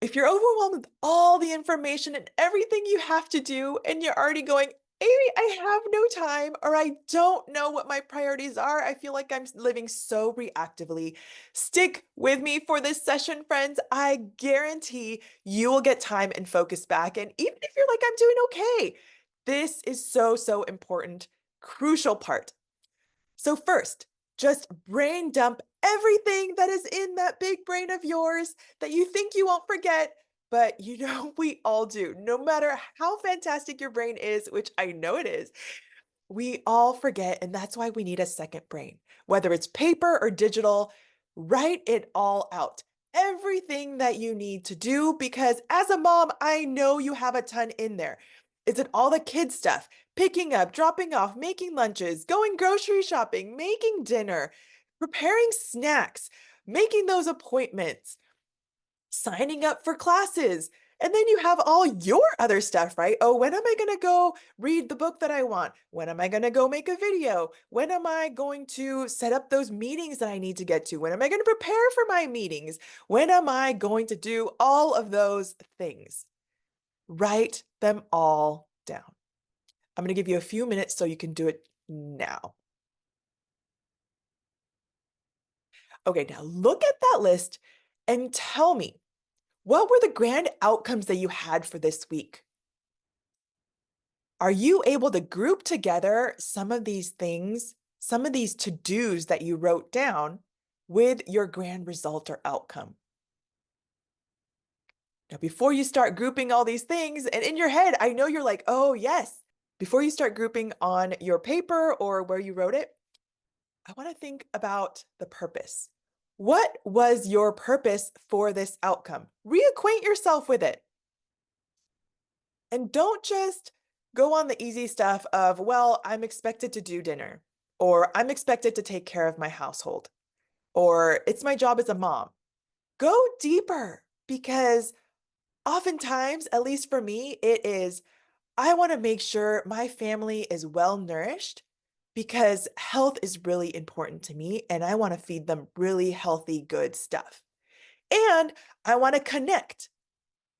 If you're overwhelmed with all the information and everything you have to do, and you're already going, Amy, I have no time, or I don't know what my priorities are. I feel like I'm living so reactively. Stick with me for this session, friends. I guarantee you will get time and focus back. And even if you're like, I'm doing okay, this is so, so important, crucial part. So, first, just brain dump everything that is in that big brain of yours that you think you won't forget. But we all do. No matter how fantastic your brain is, which I know it is, we all forget. And that's why we need a second brain. Whether it's paper or digital, write it all out. Everything that you need to do, because as a mom, I know you have a ton in there. Is it all the kid stuff? Picking up, dropping off, making lunches, going grocery shopping, making dinner, preparing snacks, making those appointments, signing up for classes. And then you have all your other stuff, right? Oh, when am I going to go read the book that I want? When am I going to go make a video? When am I going to set up those meetings that I need to get to? When am I going to prepare for my meetings? When am I going to do all of those things? Write them all down. I'm going to give you a few minutes so you can do it now. Okay, now look at that list and tell me, what were the grand outcomes that you had for this week? Are you able to group together some of these things, some of these to-dos that you wrote down with your grand result or outcome? Now, before you start grouping all these things, and in your head, I know you're like, oh, yes. Before you start grouping on your paper or where you wrote it, I want to think about the purpose. What was your purpose for this outcome? Reacquaint yourself with it. And don't just go on the easy stuff of, well, I'm expected to do dinner, or I'm expected to take care of my household, or it's my job as a mom. Go deeper, because oftentimes, at least for me, it is, I want to make sure my family is well nourished because health is really important to me and I want to feed them really healthy, good stuff. And I want to connect.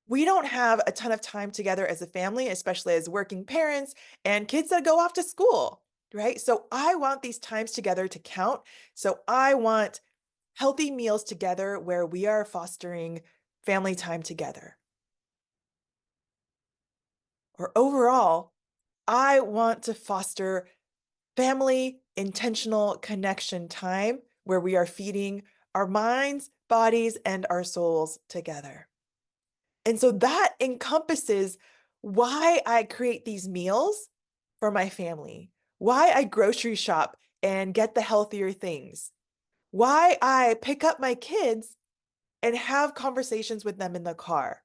We don't have a ton of time together as a family, especially as working parents and kids that go off to school, right? So I want these times together to count. So I want healthy meals together where we are fostering family time together. Or overall, I want to foster family intentional connection time where we are feeding our minds, bodies, and our souls together. And so that encompasses why I create these meals for my family, why I grocery shop and get the healthier things, why I pick up my kids and have conversations with them in the car.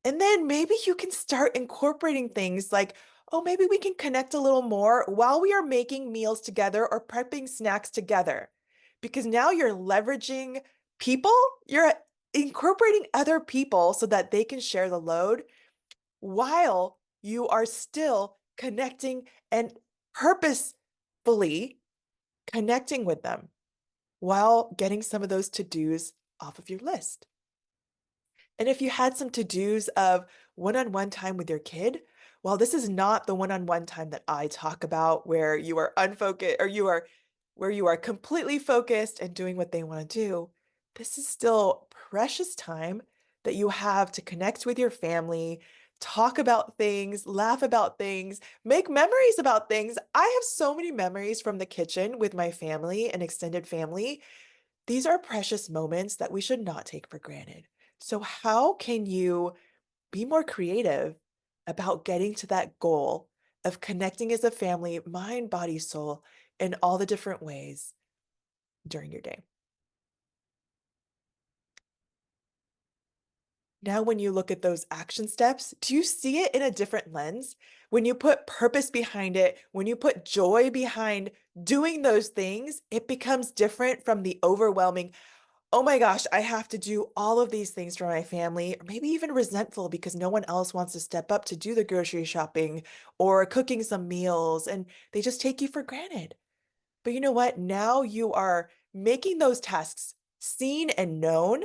And then maybe you can start incorporating things like, oh, maybe we can connect a little more while we are making meals together or prepping snacks together. Because now you're leveraging people, you're incorporating other people so that they can share the load while you are still connecting and purposefully connecting with them while getting some of those to-dos off of your list. And if you had some to-dos of one-on-one time with your kid, well, this is not the one-on-one time that I talk about where you are unfocused or where you are completely focused and doing what they want to do. This is still precious time that you have to connect with your family, talk about things, laugh about things, make memories about things. I have so many memories from the kitchen with my family and extended family. These are precious moments that we should not take for granted. So, how can you be more creative about getting to that goal of connecting as a family, mind, body, soul, in all the different ways during your day? Now, when you look at those action steps, do you see it in a different lens? When you put purpose behind it, when you put joy behind doing those things, it becomes different from the overwhelming, oh my gosh, I have to do all of these things for my family, or maybe even resentful because no one else wants to step up to do the grocery shopping or cooking some meals, and they just take you for granted. But you know what? Now you are making those tasks seen and known.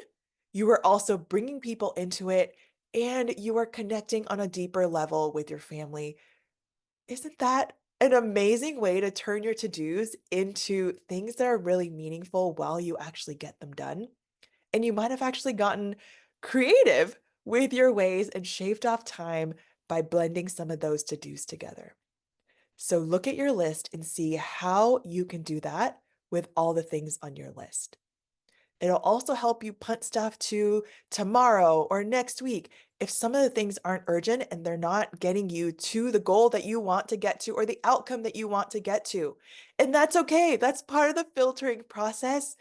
You are also bringing people into it, and you are connecting on a deeper level with your family. Isn't that an amazing way to turn your to-dos into things that are really meaningful while you actually get them done? And you might have actually gotten creative with your ways and shaved off time by blending some of those to-dos together. So look at your list and see how you can do that with all the things on your list. It'll also help you punt stuff to tomorrow or next week if some of the things aren't urgent and they're not getting you to the goal that you want to get to or the outcome that you want to get to. And that's okay. That's part of the filtering process.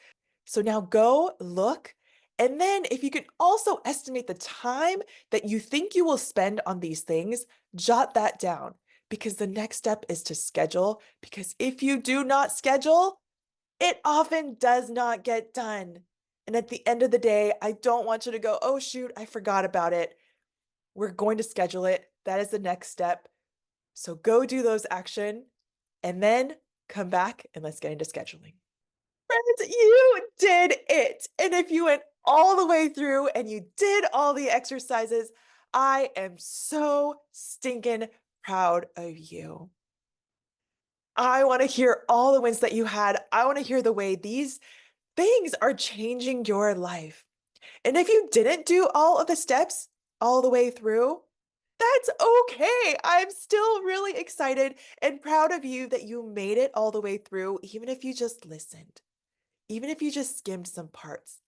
So now go look. And then if you can also estimate the time that you think you will spend on these things, jot that down because the next step is to schedule. Because if you do not schedule, it often does not get done. And at the end of the day, I don't want you to go, oh, shoot, I forgot about it. We're going to schedule it. That is the next step. So go do those action and then come back and let's get into scheduling. Friends, you did it. And if you went all the way through and you did all the exercises, I am so stinking proud of you. I want to hear all the wins that you had. I want to hear the way these things are changing your life. And if you didn't do all of the steps all the way through, that's okay. I'm still really excited and proud of you that you made it all the way through, even if you just listened, even if you just skimmed some parts,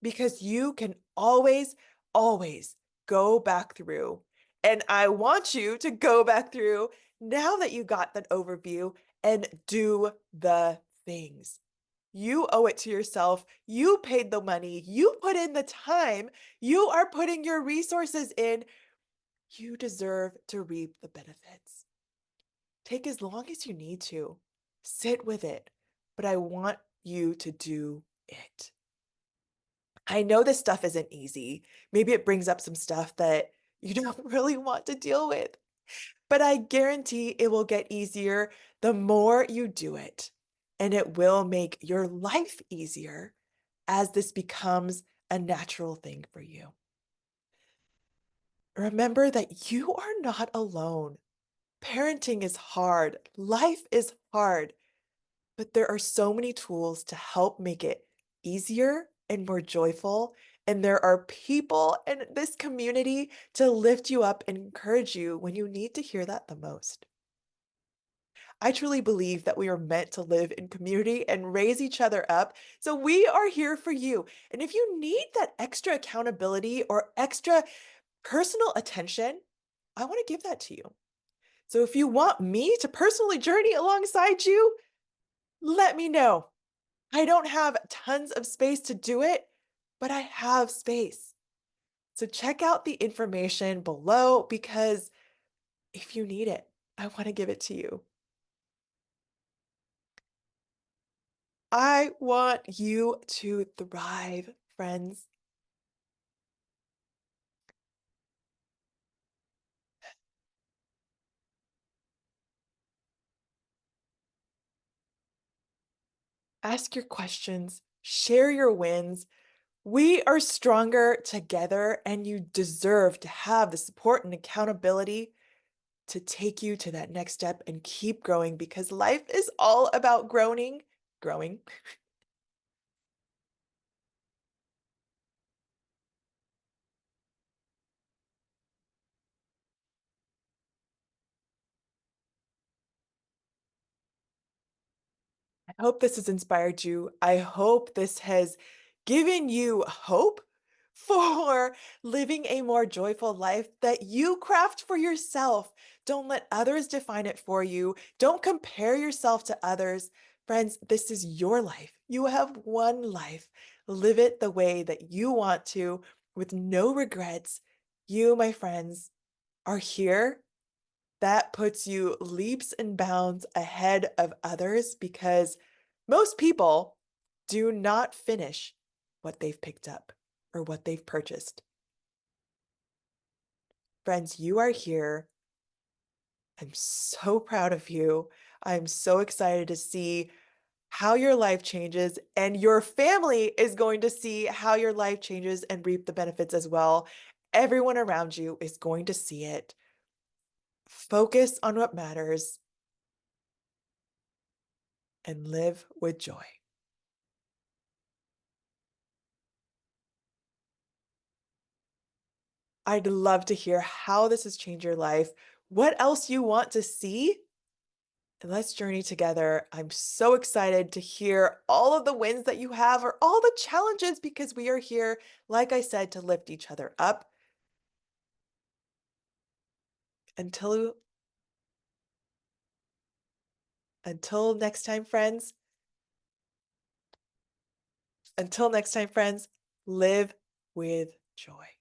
because you can always, always go back through. And I want you to go back through now that you got that overview and do the things. You owe it to yourself. You paid the money. You put in the time. You are putting your resources in. You deserve to reap the benefits. Take as long as you need to. Sit with it. But I want you to do it. I know this stuff isn't easy. Maybe it brings up some stuff that you don't really want to deal with, but I guarantee it will get easier the more you do it. And it will make your life easier as this becomes a natural thing for you. Remember that you are not alone. Parenting is hard, life is hard, but there are so many tools to help make it easier and more joyful. And there are people in this community to lift you up and encourage you when you need to hear that the most. I truly believe that we are meant to live in community and raise each other up. So we are here for you. And if you need that extra accountability or extra personal attention, I want to give that to you. So if you want me to personally journey alongside you, let me know. I don't have tons of space to do it, but I have space. So check out the information below because if you need it, I want to give it to you. I want you to thrive, friends. Ask your questions, share your wins. We are stronger together, and you deserve to have the support and accountability to take you to that next step and keep growing because life is all about growing. I hope this has inspired you. I hope this has given you hope for living a more joyful life that you craft for yourself. Don't let others define it for you. Don't compare yourself to others. Friends, this is your life. You have one life. Live it the way that you want to with no regrets. You, my friends, are here. That puts you leaps and bounds ahead of others because most people do not finish what they've picked up or what they've purchased. Friends, you are here. I'm so proud of you. I'm so excited to see how your life changes, and your family is going to see how your life changes and reap the benefits as well. Everyone around you is going to see it. Focus on what matters and live with joy. I'd love to hear how this has changed your life, what else you want to see, and let's journey together. I'm so excited to hear all of the wins that you have or all the challenges because we are here, like I said, to lift each other up. Until until next time, friends. Until next time, friends, live with joy.